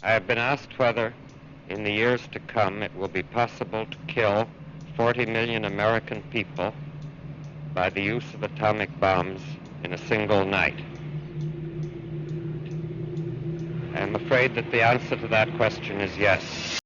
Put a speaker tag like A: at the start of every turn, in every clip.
A: I have been asked whether, in the years to come, it will be possible to kill 40 million American people by the use of atomic bombs in a single night. I'm afraid that the answer to that question is yes.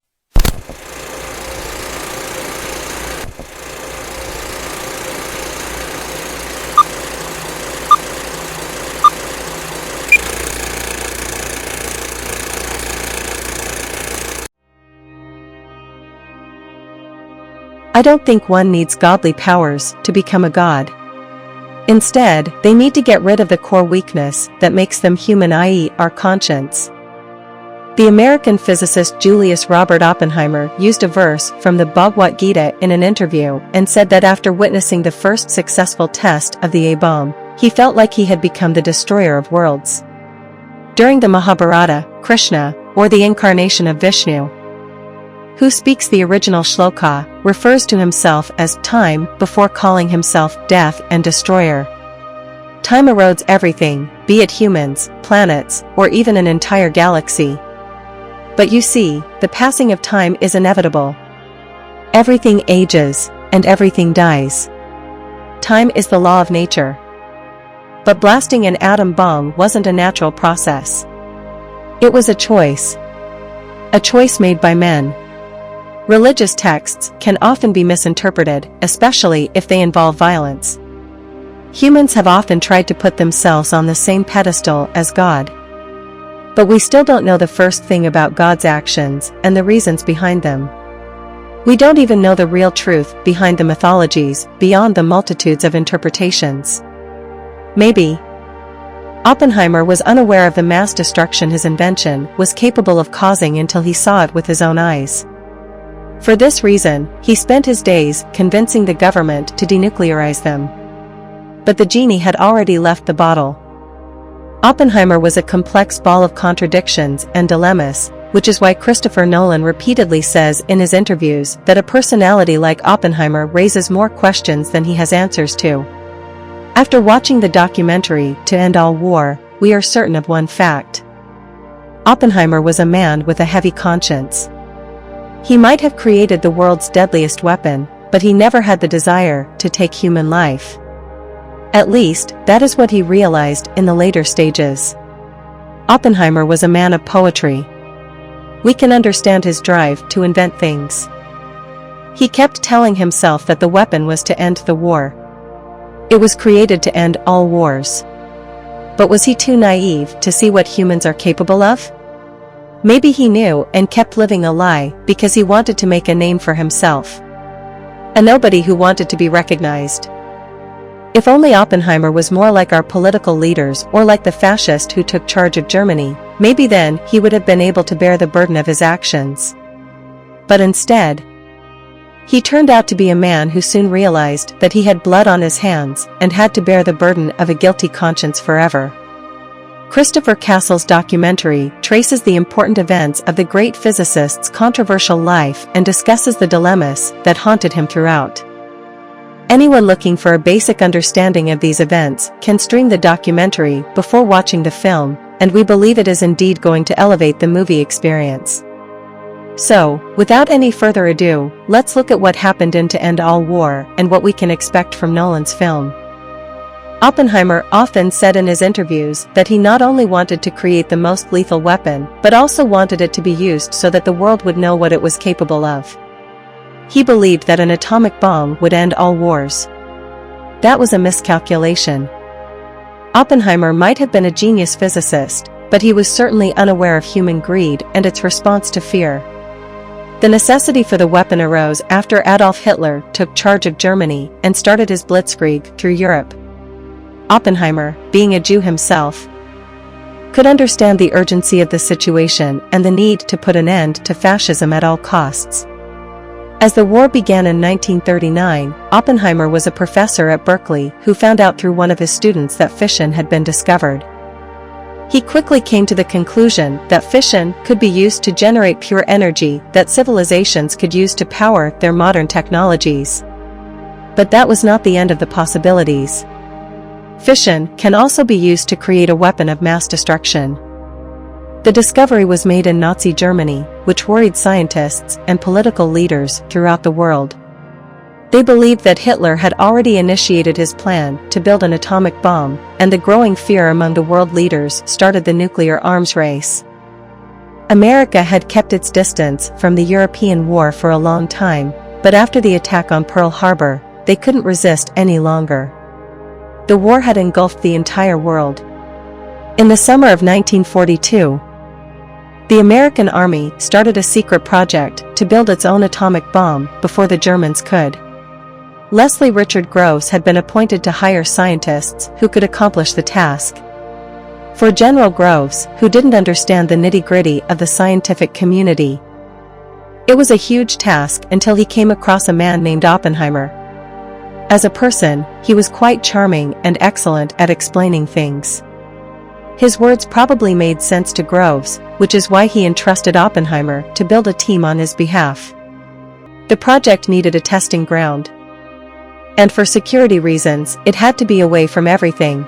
B: I don't think one needs godly powers to become a god. Instead, they need to get rid of the core weakness that makes them human, i.e., our conscience. The American physicist Julius Robert Oppenheimer used a verse from the Bhagavad Gita in an interview and said that after witnessing the first successful test of the A-bomb, he felt like he had become the destroyer of worlds. During the Mahabharata, Krishna, or the incarnation of Vishnu, who speaks the original shloka, refers to himself as time before calling himself death and destroyer. Time erodes everything, be it humans, planets, or even an entire galaxy. But you see, the passing of time is inevitable. Everything ages, and everything dies. Time is the law of nature. But blasting an atom bomb wasn't a natural process. It was a choice. A choice made by men. Religious texts can often be misinterpreted, especially if they involve violence. Humans have often tried to put themselves on the same pedestal as God. But we still don't know the first thing about God's actions and the reasons behind them. We don't even know the real truth behind the mythologies, beyond the multitudes of interpretations. Maybe Oppenheimer was unaware of the mass destruction his invention was capable of causing until he saw it with his own eyes. For this reason, he spent his days convincing the government to denuclearize them. But the genie had already left the bottle. Oppenheimer was a complex ball of contradictions and dilemmas, which is why Christopher Nolan repeatedly says in his interviews that a personality like Oppenheimer raises more questions than he has answers to. After watching the documentary To End All War, we are certain of one fact. Oppenheimer was a man with a heavy conscience. He might have created the world's deadliest weapon, but he never had the desire to take human life. At least, that is what he realized in the later stages. Oppenheimer was a man of poetry. We can understand his drive to invent things. He kept telling himself that the weapon was to end the war. It was created to end all wars. But was he too naive to see what humans are capable of? Maybe he knew and kept living a lie because he wanted to make a name for himself. A nobody who wanted to be recognized. If only Oppenheimer was more like our political leaders or like the fascist who took charge of Germany, maybe then he would have been able to bear the burden of his actions. But instead, he turned out to be a man who soon realized that he had blood on his hands and had to bear the burden of a guilty conscience forever. Christopher Castle's documentary traces the important events of the great physicist's controversial life and discusses the dilemmas that haunted him throughout. Anyone looking for a basic understanding of these events can stream the documentary before watching the film, and we believe it is indeed going to elevate the movie experience. So, without any further ado, let's look at what happened in To End All War and what we can expect from Nolan's film. Oppenheimer often said in his interviews that he not only wanted to create the most lethal weapon, but also wanted it to be used so that the world would know what it was capable of. He believed that an atomic bomb would end all wars. That was a miscalculation. Oppenheimer might have been a genius physicist, but he was certainly unaware of human greed and its response to fear. The necessity for the weapon arose after Adolf Hitler took charge of Germany and started his blitzkrieg through Europe. Oppenheimer, being a Jew himself, could understand the urgency of the situation and the need to put an end to fascism at all costs. As the war began in 1939, Oppenheimer was a professor at Berkeley who found out through one of his students that fission had been discovered. He quickly came to the conclusion that fission could be used to generate pure energy that civilizations could use to power their modern technologies. But that was not the end of the possibilities. Fission can also be used to create a weapon of mass destruction. The discovery was made in Nazi Germany, which worried scientists and political leaders throughout the world. They believed that Hitler had already initiated his plan to build an atomic bomb, and the growing fear among the world leaders started the nuclear arms race. America had kept its distance from the European war for a long time, but after the attack on Pearl Harbor, they couldn't resist any longer. The war had engulfed the entire world. In the summer of 1942, the American Army started a secret project to build its own atomic bomb before the Germans could. Leslie Richard Groves had been appointed to hire scientists who could accomplish the task. For General Groves, who didn't understand the nitty-gritty of the scientific community, it was a huge task until he came across a man named Oppenheimer. As a person, he was quite charming and excellent at explaining things. His words probably made sense to Groves, which is why he entrusted Oppenheimer to build a team on his behalf. The project needed a testing ground. And for security reasons, it had to be away from everything.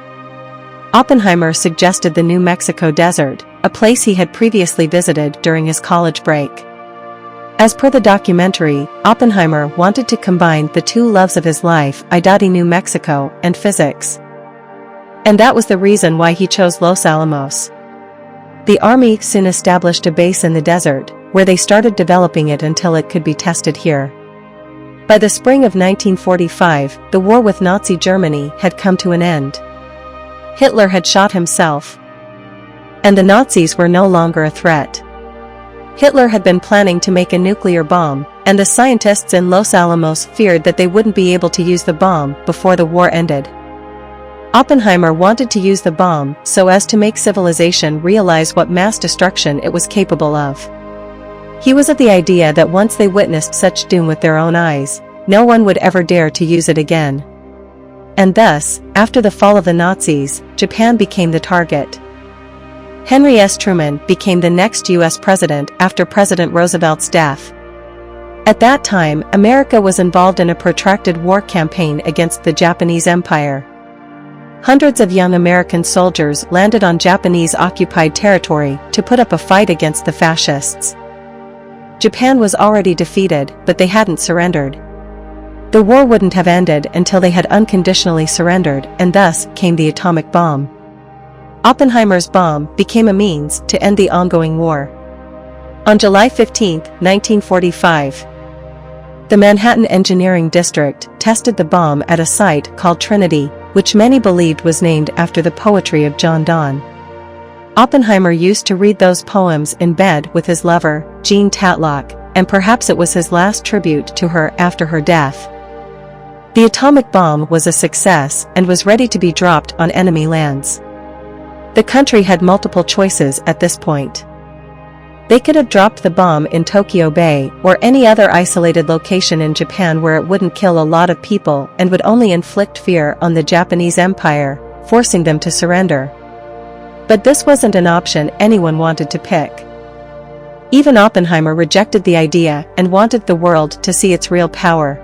B: Oppenheimer suggested the New Mexico desert, a place he had previously visited during his college break. As per the documentary, Oppenheimer wanted to combine the two loves of his life, New Mexico, and physics. And that was the reason why he chose Los Alamos. The Army soon established a base in the desert, where they started developing it until it could be tested here. By the spring of 1945, the war with Nazi Germany had come to an end. Hitler had shot himself, and the Nazis were no longer a threat. Hitler had been planning to make a nuclear bomb, and the scientists in Los Alamos feared that they wouldn't be able to use the bomb before the war ended. Oppenheimer wanted to use the bomb so as to make civilization realize what mass destruction it was capable of. He was of the idea that once they witnessed such doom with their own eyes, no one would ever dare to use it again. And thus, after the fall of the Nazis, Japan became the target. Henry S. Truman became the next U.S. president after President Roosevelt's death. At that time, America was involved in a protracted war campaign against the Japanese Empire. Hundreds of young American soldiers landed on Japanese-occupied territory to put up a fight against the fascists. Japan was already defeated, but they hadn't surrendered. The war wouldn't have ended until they had unconditionally surrendered, and thus came the atomic bomb. Oppenheimer's bomb became a means to end the ongoing war. On July 15, 1945, the Manhattan Engineering District tested the bomb at a site called Trinity, which many believed was named after the poetry of John Donne. Oppenheimer used to read those poems in bed with his lover, Jean Tatlock, and perhaps it was his last tribute to her after her death. The atomic bomb was a success and was ready to be dropped on enemy lands. The country had multiple choices at this point. They could have dropped the bomb in Tokyo Bay or any other isolated location in Japan where it wouldn't kill a lot of people and would only inflict fear on the Japanese Empire, forcing them to surrender. But this wasn't an option anyone wanted to pick. Even Oppenheimer rejected the idea and wanted the world to see its real power.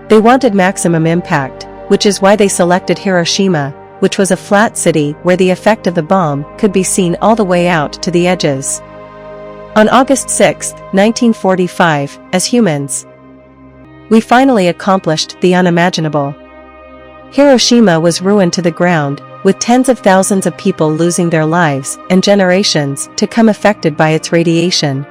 B: They wanted maximum impact, which is why they selected Hiroshima, which was a flat city where the effect of the bomb could be seen all the way out to the edges. On August 6, 1945, as humans, we finally accomplished the unimaginable. Hiroshima was ruined to the ground, with tens of thousands of people losing their lives and generations to come affected by its radiation.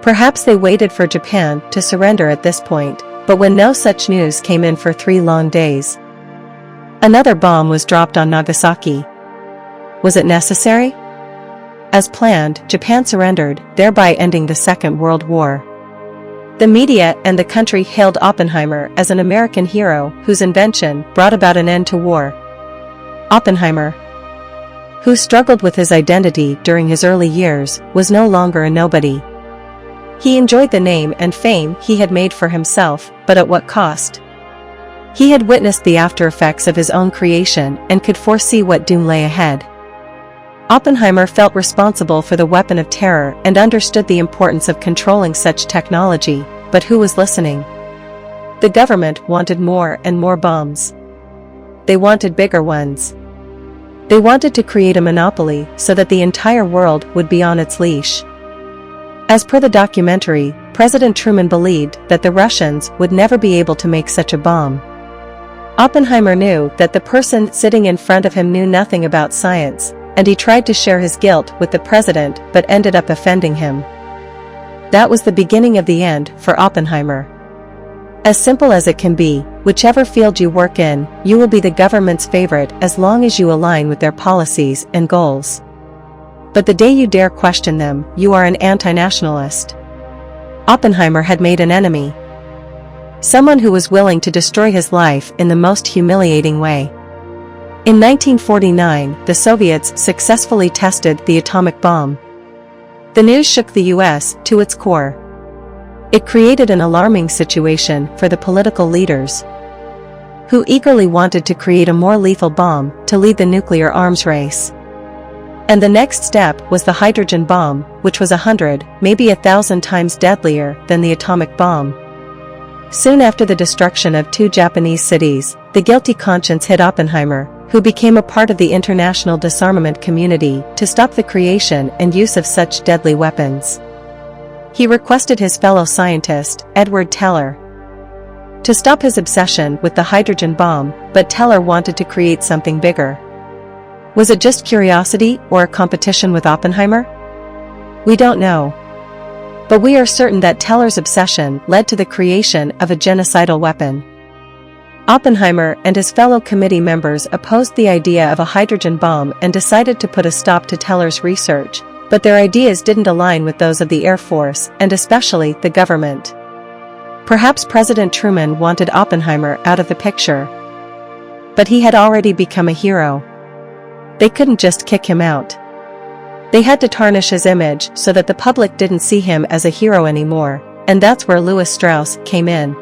B: Perhaps they waited for Japan to surrender at this point, but when no such news came in for 3 long days, another bomb was dropped on Nagasaki. Was it necessary? As planned, Japan surrendered, thereby ending the Second World War. The media and the country hailed Oppenheimer as an American hero whose invention brought about an end to war. Oppenheimer, who struggled with his identity during his early years, was no longer a nobody. He enjoyed the name and fame he had made for himself, but at what cost? He had witnessed the after effects of his own creation and could foresee what doom lay ahead. Oppenheimer felt responsible for the weapon of terror and understood the importance of controlling such technology, but who was listening? The government wanted more and more bombs. They wanted bigger ones. They wanted to create a monopoly so that the entire world would be on its leash. As per the documentary, President Truman believed that the Russians would never be able to make such a bomb. Oppenheimer knew that the person sitting in front of him knew nothing about science, and he tried to share his guilt with the president but ended up offending him. That was the beginning of the end for Oppenheimer. As simple as it can be, whichever field you work in, you will be the government's favorite as long as you align with their policies and goals. But the day you dare question them, you are an anti-nationalist. Oppenheimer had made an enemy. Someone who was willing to destroy his life in the most humiliating way. In 1949, the Soviets successfully tested the atomic bomb. The news shook the US to its core. It created an alarming situation for the political leaders, who eagerly wanted to create a more lethal bomb to lead the nuclear arms race. And the next step was the hydrogen bomb, which was 100, maybe 1,000 times deadlier than the atomic bomb. Soon after the destruction of 2 Japanese cities, the guilty conscience hit Oppenheimer, who became a part of the international disarmament community to stop the creation and use of such deadly weapons. He requested his fellow scientist, Edward Teller, to stop his obsession with the hydrogen bomb, but Teller wanted to create something bigger. Was it just curiosity or a competition with Oppenheimer? We don't know. But we are certain that Teller's obsession led to the creation of a genocidal weapon. Oppenheimer and his fellow committee members opposed the idea of a hydrogen bomb and decided to put a stop to Teller's research, but their ideas didn't align with those of the Air Force and especially the government. Perhaps President Truman wanted Oppenheimer out of the picture. But he had already become a hero. They couldn't just kick him out. They had to tarnish his image so that the public didn't see him as a hero anymore, and that's where Lewis Strauss came in.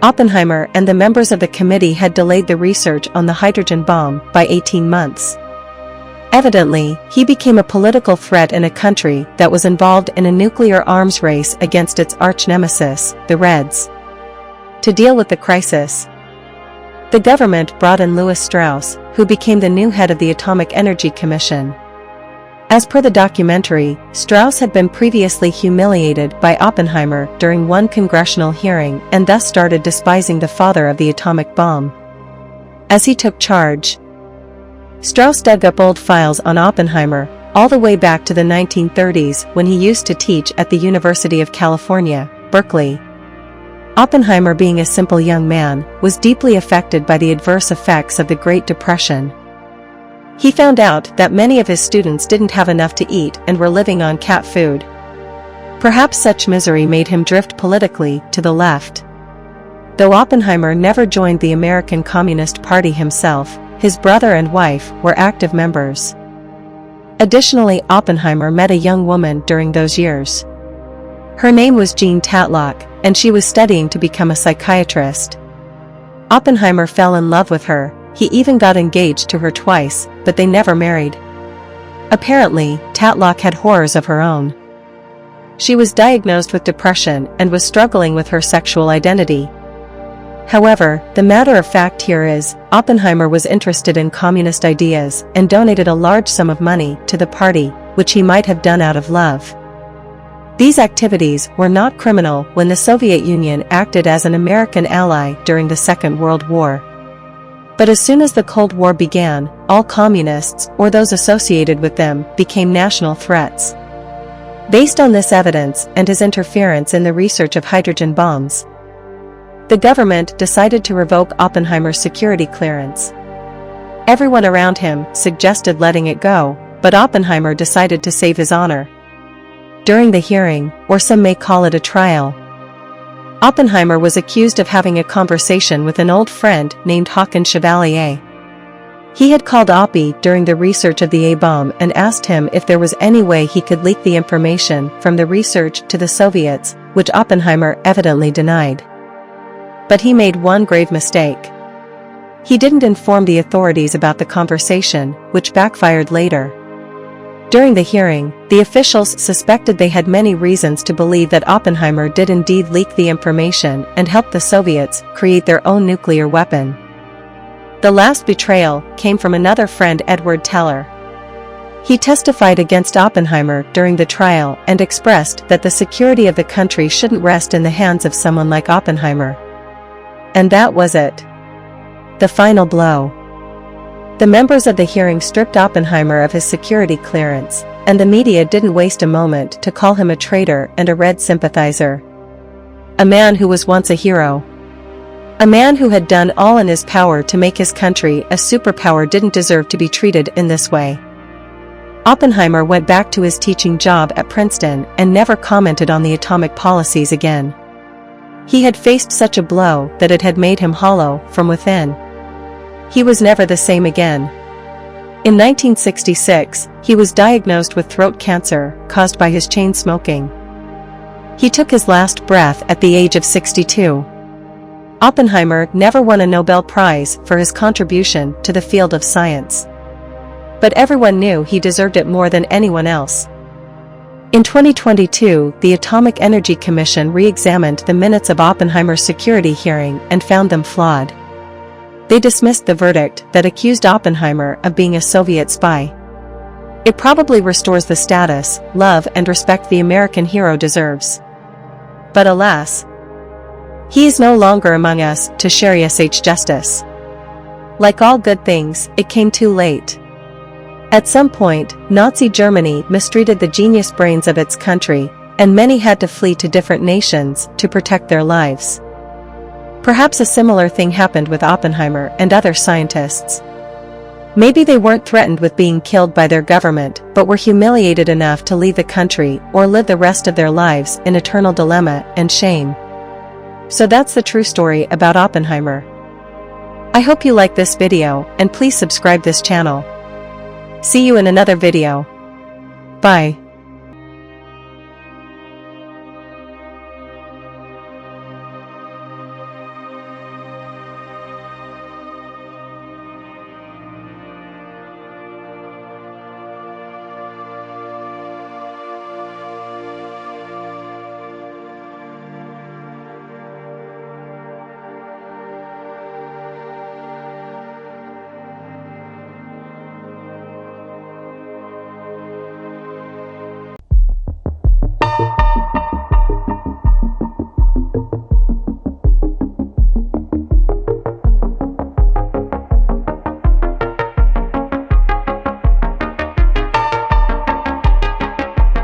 B: Oppenheimer and the members of the committee had delayed the research on the hydrogen bomb by 18 months. Evidently, he became a political threat in a country that was involved in a nuclear arms race against its arch-nemesis, the Reds. To deal with the crisis, the government brought in Lewis Strauss, who became the new head of the Atomic Energy Commission. As per the documentary, Strauss had been previously humiliated by Oppenheimer during one congressional hearing and thus started despising the father of the atomic bomb. As he took charge, Strauss dug up old files on Oppenheimer, all the way back to the 1930s when he used to teach at the University of California, Berkeley. Oppenheimer, being a simple young man, was deeply affected by the adverse effects of the Great Depression. He found out that many of his students didn't have enough to eat and were living on cat food. Perhaps such misery made him drift politically to the left. Though Oppenheimer never joined the American Communist Party himself, his brother and wife were active members. Additionally, Oppenheimer met a young woman during those years. Her name was Jean Tatlock, and she was studying to become a psychiatrist. Oppenheimer fell in love with her. He even got engaged to her twice, but they never married. Apparently, Tatlock had horrors of her own. She was diagnosed with depression and was struggling with her sexual identity. However, the matter of fact here is, Oppenheimer was interested in communist ideas and donated a large sum of money to the party, which he might have done out of love. These activities were not criminal when the Soviet Union acted as an American ally during the Second World War. But as soon as the Cold War began, all communists, or those associated with them, became national threats. Based on this evidence and his interference in the research of hydrogen bombs, the government decided to revoke Oppenheimer's security clearance. Everyone around him suggested letting it go, but Oppenheimer decided to save his honor. During the hearing, or some may call it a trial, Oppenheimer was accused of having a conversation with an old friend named Håkon Chevalier. He had called Oppie during the research of the A-bomb and asked him if there was any way he could leak the information from the research to the Soviets, which Oppenheimer evidently denied. But he made one grave mistake. He didn't inform the authorities about the conversation, which backfired later. During the hearing, the officials suspected they had many reasons to believe that Oppenheimer did indeed leak the information and help the Soviets create their own nuclear weapon. The last betrayal came from another friend, Edward Teller. He testified against Oppenheimer during the trial and expressed that the security of the country shouldn't rest in the hands of someone like Oppenheimer. And that was it. The final blow. The members of the hearing stripped Oppenheimer of his security clearance, and the media didn't waste a moment to call him a traitor and a Red sympathizer. A man who was once a hero. A man who had done all in his power to make his country a superpower didn't deserve to be treated in this way. Oppenheimer went back to his teaching job at Princeton and never commented on the atomic policies again. He had faced such a blow that it had made him hollow from within. He was never the same again. In 1966, he was diagnosed with throat cancer caused by his chain smoking. He took his last breath at the age of 62. Oppenheimer never won a Nobel Prize for his contribution to the field of science. But everyone knew he deserved it more than anyone else. In 2022, the Atomic Energy Commission re-examined the minutes of Oppenheimer's security hearing and found them flawed. They dismissed the verdict that accused Oppenheimer of being a Soviet spy. It probably restores the status, love, and respect the American hero deserves. But alas, he is no longer among us to share such justice. Like all good things, it came too late. At some point, Nazi Germany mistreated the genius brains of its country, and many had to flee to different nations to protect their lives. Perhaps a similar thing happened with Oppenheimer and other scientists. Maybe they weren't threatened with being killed by their government, but were humiliated enough to leave the country or live the rest of their lives in eternal dilemma and shame. So that's the true story about Oppenheimer. I hope you like this video, and please subscribe this channel. See you in another video. Bye.